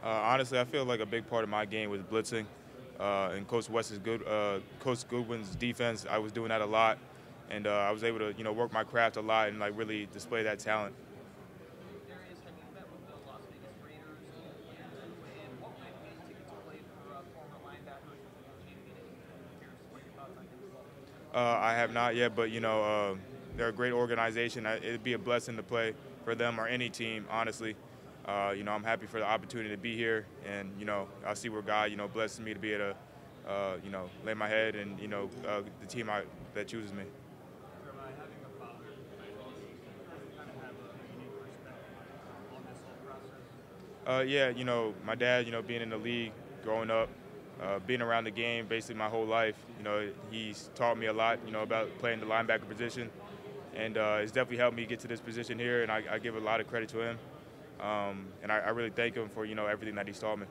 Honestly, I feel like a big part of my game was blitzing, and Coach Goodwin's defense. I was doing that a lot, and I was able to work my craft a lot and like really display that talent. Darius, have you met with the Las Vegas Raiders? And what would it mean to play for former linebackers who came in and here's what your thoughts on him as well? I have not yet, but they're a great organization. It'd be a blessing to play for them or any team, honestly. I'm happy for the opportunity to be here, and I'll see where God blesses me to be able to lay my head and the team that chooses me. Jeremiah, having a father play ball, kind of have a unique perspective on this whole process. Yeah, my dad, being in the league, growing up, being around the game basically my whole life, he's taught me a lot, about playing the linebacker position, and it's definitely helped me get to this position here, and I give a lot of credit to him, and I really thank him for, everything that he's taught me.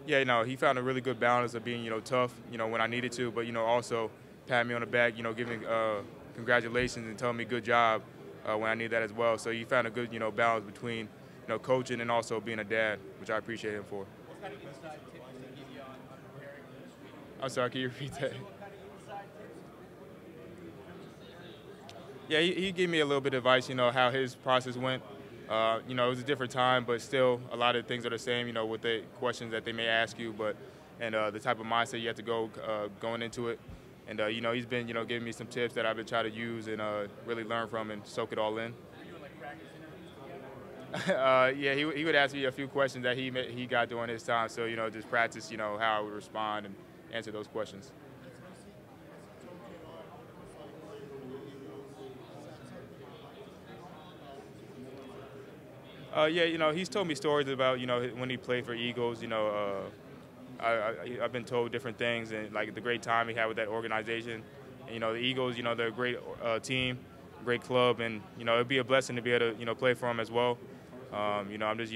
Yeah, he found a really good balance of being, tough, when I needed to, but, also pat me on the back, giving congratulations and telling me good job when I need that as well. So he found a good, balance between, coaching and also being a dad, which I appreciate him for. What kind of inside tips did he give you on preparing for this week? I'm sorry, can you repeat that? What kind of inside tips? Yeah, he gave me a little bit of advice, how his process went. It was a different time, but still a lot of things are the same, with the questions that they may ask you, and the type of mindset you have to go going into it. And, he's been, giving me some tips that I've been trying to use and really learn from and soak it all in. Were you doing like practice interviews together? Yeah, he would ask me a few questions that he got during his time, so, just practice, how I would respond and answer those questions. Yeah, he's told me stories about, when he played for Eagles, I've been told different things and like the great time he had with that organization. And, the Eagles, they're a great team, great club, and, it'd be a blessing to be able to, play for them as well. I'm just,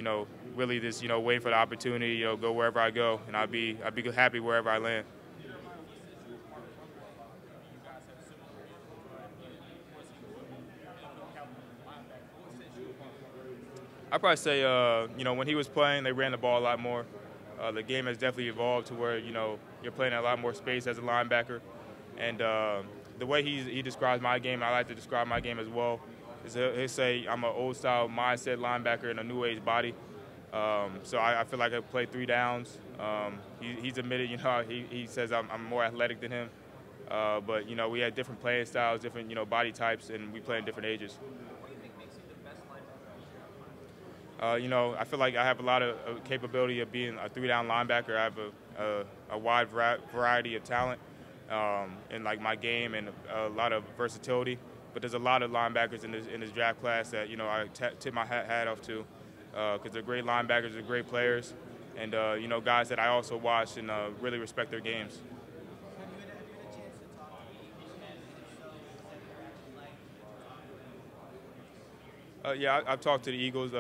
really just, waiting for the opportunity, go wherever I go, and I'd be happy wherever I land. I'd probably say, when he was playing, they ran the ball a lot more. The game has definitely evolved to where, you're playing a lot more space as a linebacker. And the way he describes my game, I like to describe my game as well, is he'll say I'm an old-style mindset linebacker in a new-age body. So I feel like I play 3 downs. He's admitted, he says I'm more athletic than him. But, we had different playing styles, different, body types, and we play in different ages. What do you think makes you the best linebacker? I feel like I have a lot of capability of being a 3-down linebacker. I have a wide variety of talent in like my game and a lot of versatility. But there's a lot of linebackers in this draft class that I tip my hat off to because they're great linebackers, they're great players, and guys that I also watch and really respect their games. Have you had a chance to talk to the Eagles yet? And if so, Yeah, I've talked to the Eagles.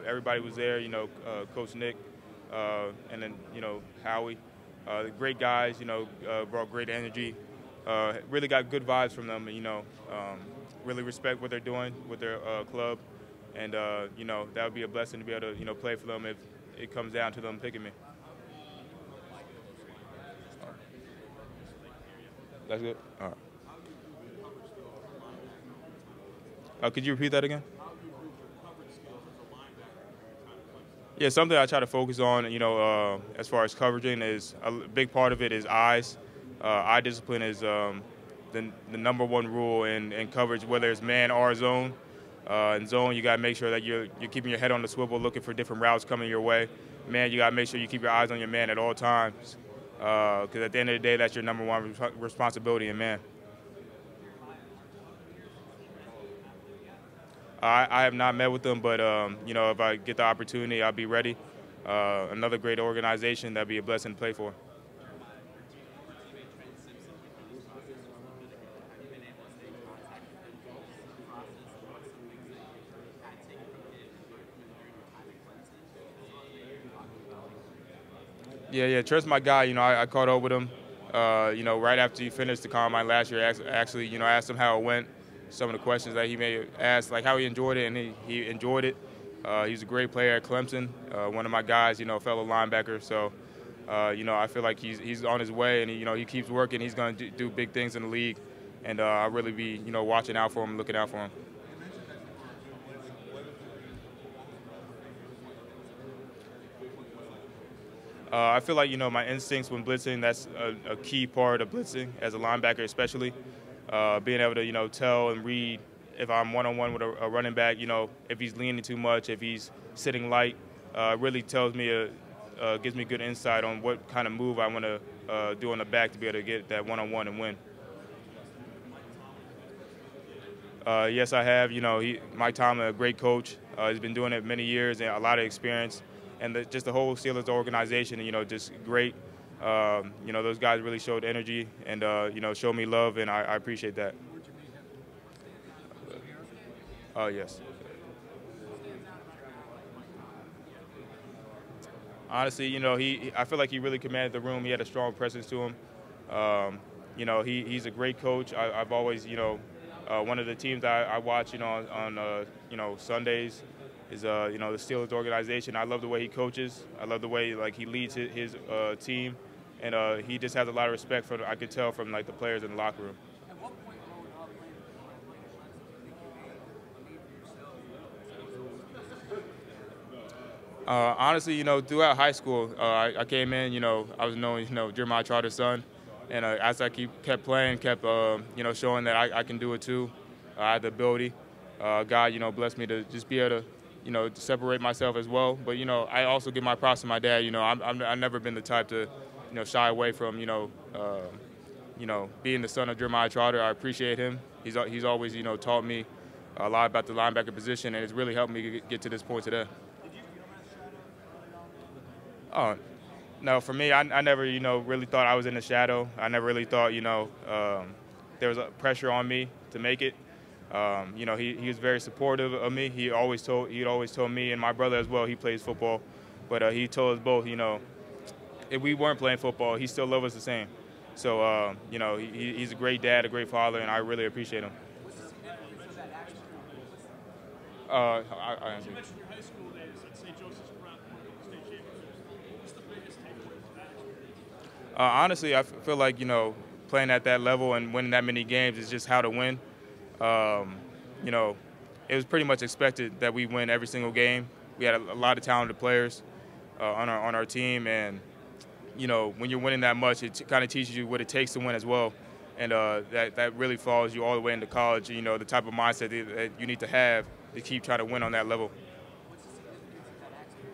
Everybody was there. Coach Nick, and then Howie. Great guys. Brought great energy. Really got good vibes from them. Really respect what they're doing with their club, and that would be a blessing to be able to play for them if it comes down to them picking me. That's good. All right. Could you repeat that again? Yeah, something I try to focus on, as far as coveraging is a big part of it is eyes. Eye discipline is the number one rule in coverage, whether it's man or zone. In zone, you got to make sure that you're keeping your head on the swivel, looking for different routes coming your way. Man, you got to make sure you keep your eyes on your man at all times, because at the end of the day, that's your number one responsibility in man. I have not met with them, but if I get the opportunity, I'll be ready. Another great organization, that'd be a blessing to play for. Yeah, Trent's my guy. I caught up with him. Right after he finished the combine last year, actually, asked him how it went. Some of the questions that he may ask, like how he enjoyed it, and he enjoyed it. He's a great player at Clemson, one of my guys, fellow linebacker. So, I feel like he's on his way, and he keeps working. He's going to do big things in the league, and I'll really be, watching out for him, looking out for him. I feel like, my instincts when blitzing, that's a key part of blitzing as a linebacker especially. Being able to, tell and read if I'm one-on-one with a running back, if he's leaning too much, if he's sitting light, really tells me, gives me good insight on what kind of move I want to do on the back to be able to get that one-on-one and win. Yes, I have. Mike Tomlin, a great coach. He's been doing it many years and a lot of experience. And just the whole Steelers organization, just great. Those guys really showed energy and, showed me love, and I appreciate that. Yes. Honestly, I feel like he really commanded the room. He had a strong presence to him. He's a great coach. I've always, one of the teams I watch, on Sundays is, the Steelers organization. I love the way he coaches. I love the way, he leads his team. And he just has a lot of respect for, I could tell from, the players in the locker room. At what point growing up playing for Clemson did you make for yourself? Honestly, throughout high school, I came in, I was known, Jeremiah Trotter's son. And as I kept playing, kept, showing that I can do it too. I had the ability. God, blessed me to just be able to, to separate myself as well. But, I also give my props to my dad. I've never been the type to, shy away from, being the son of Jeremiah Trotter. I appreciate him. He's always, taught me a lot about the linebacker position, and it's really helped me get to this point today. Did you feel that shadow? Oh, no, for me, I never, really thought I was in the shadow. I never really thought, there was a pressure on me to make it. He was very supportive of me. He'd always told me and my brother as well, he plays football, but he told us both, if we weren't playing football, he still loved us the same. So, he's a great dad, a great father, and I really appreciate him. What's the significance of that action? I answer. You mentioned your high school days at St. Joseph's Brown state championships. What's the biggest takeaway from that experience? Honestly, I feel like, playing at that level and winning that many games is just how to win. It was pretty much expected that we win every single game. We had a lot of talented players on our team, and when you're winning that much, it kind of teaches you what it takes to win as well, and that really follows you all the way into college. The type of mindset that you need to have to keep trying to win on that level. What's the significance of that action?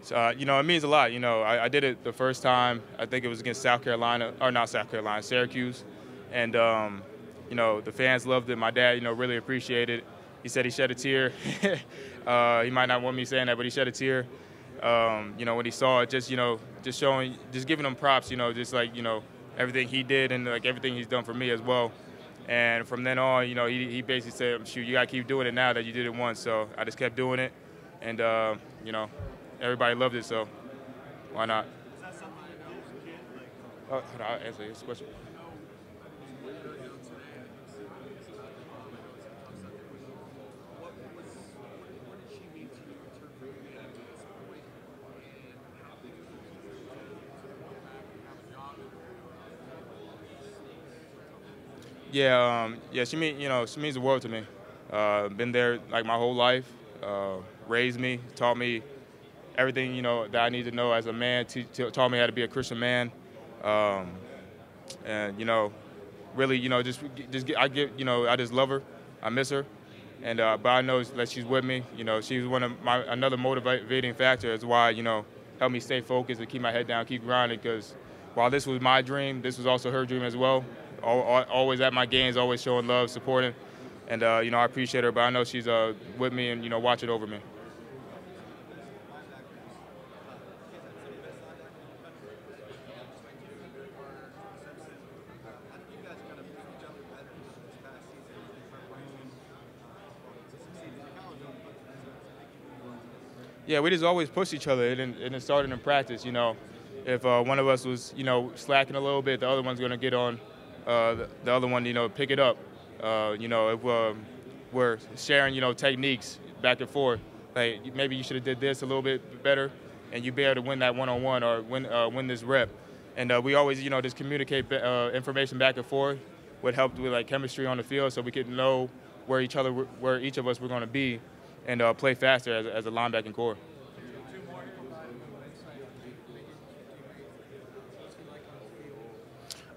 So, it means a lot. I did it the first time. I think it was against Syracuse, and the fans loved it. My dad, really appreciated it. He said he shed a tear. He might not want me saying that, but he shed a tear. When he saw it, just giving him props, just everything he did and everything he's done for me as well. And from then on, he basically said, shoot, you got to keep doing it now that you did it once. So I just kept doing it, and, everybody loved it, so why not? Is that something you know as a kid? Hold on, I'll answer this question. What did she mean to you in terms of getting to this point, and how big of a deal is it to come back and have a job Yeah, she means the world to me. Been there my whole life, raised me, taught me everything that I need to know as a man. Taught me how to be a Christian man, and really I just love her. I miss her, and but I know that she's with me. She's another motivating factor as why helped me stay focused and keep my head down, keep grinding. Because while this was my dream, this was also her dream as well. Always at my games, always showing love, supporting, and I appreciate her. But I know she's with me and watching over me. Yeah, we just always push each other, and it started in practice. If one of us was slacking a little bit, the other one's gonna get on the other one, pick it up. If we're sharing techniques, back and forth. Like maybe you should have did this a little bit better, and you'd be able to win that one-on-one or win this rep. And we always, just communicate information back and forth. What helped with like chemistry on the field, so we could know where each of us were going to be, and play faster as a linebacking core.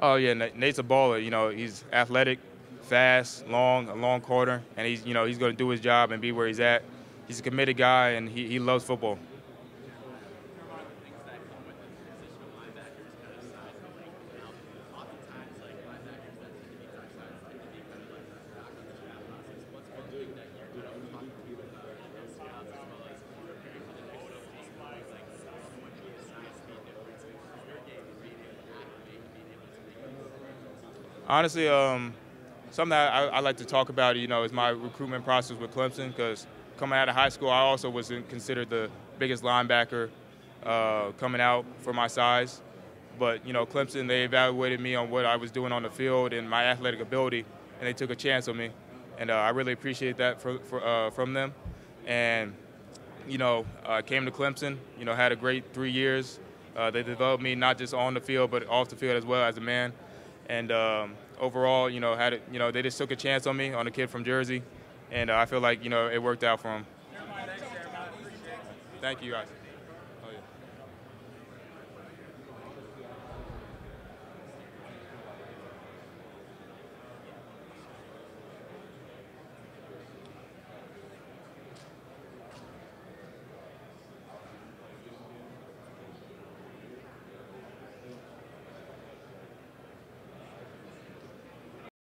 Oh yeah, Nate's a baller. He's athletic, fast, a long corner, and he's going to do his job and be where he's at. He's a committed guy, and he loves football. Honestly, something that I like to talk about, is my recruitment process with Clemson, because coming out of high school, I also wasn't considered the biggest linebacker coming out for my size. But, Clemson, they evaluated me on what I was doing on the field and my athletic ability, and they took a chance on me. And I really appreciate that from them. And, I came to Clemson, had a great 3 years. They developed me not just on the field, but off the field as well as a man. And overall, they just took a chance on me, on a kid from Jersey, and I feel like, it worked out for them. Thank you, guys.